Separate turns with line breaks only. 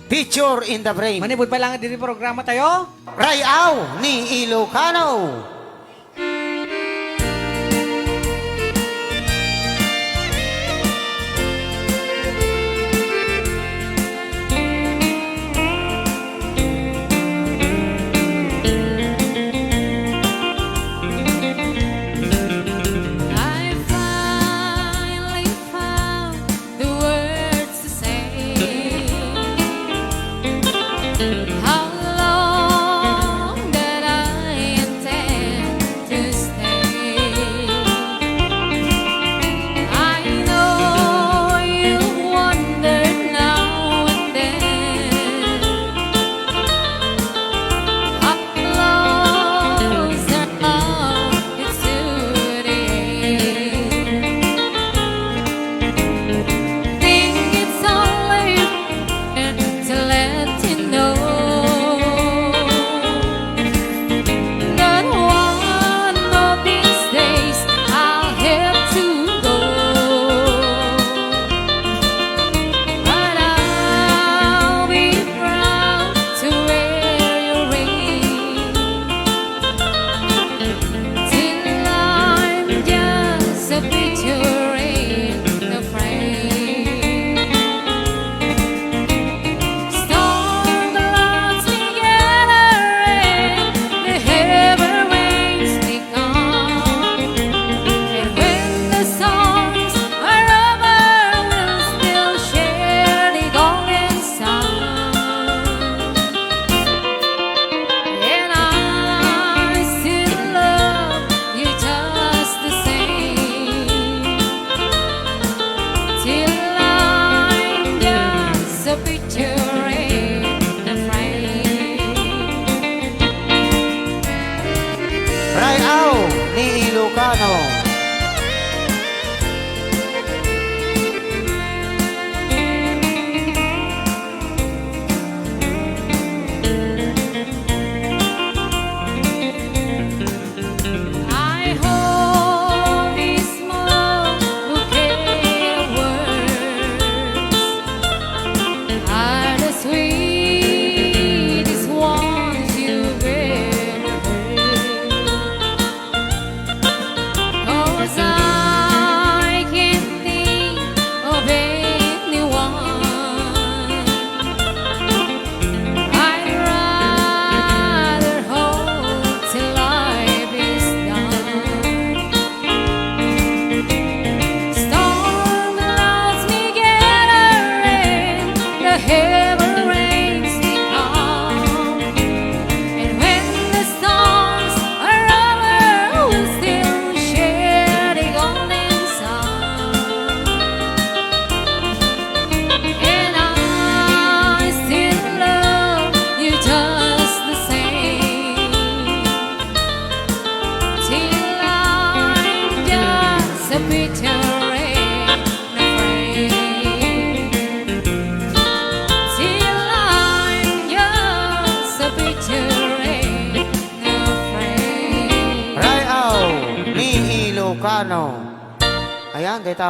Picture in the Frame.
Manibod pa lang diri programa tayo.
Rayaw ni Ilocano.
I finally found the words to say. How long that I intend to stay. I know you wonder now and then how close our love is to the end. Think it's only to let you know that one of these days I'll have to go, but I'll be proud to wear your ring till I'm just a picture in the frame. Storm clouds together and the heavy rains may come, and when the songs are over, we'll still share the golden sun. And I still love you just the same, till I'm just a picture in the frame.
Rayaw ni Ilocano.
I hold this small bouquet of words, are the sweetest ones you've ever heard. 'Cause I can't think of anyone I'd rather hold till life is done. Storm clouds may gather and the heavy rains may come, and when the storms are over, we'll still share the golden sun. And I still love you just the same, till I'm just a picture in the frame. Till I'm just a picture in the frame.
Rayaw ni Ilocano. Ayan, dito.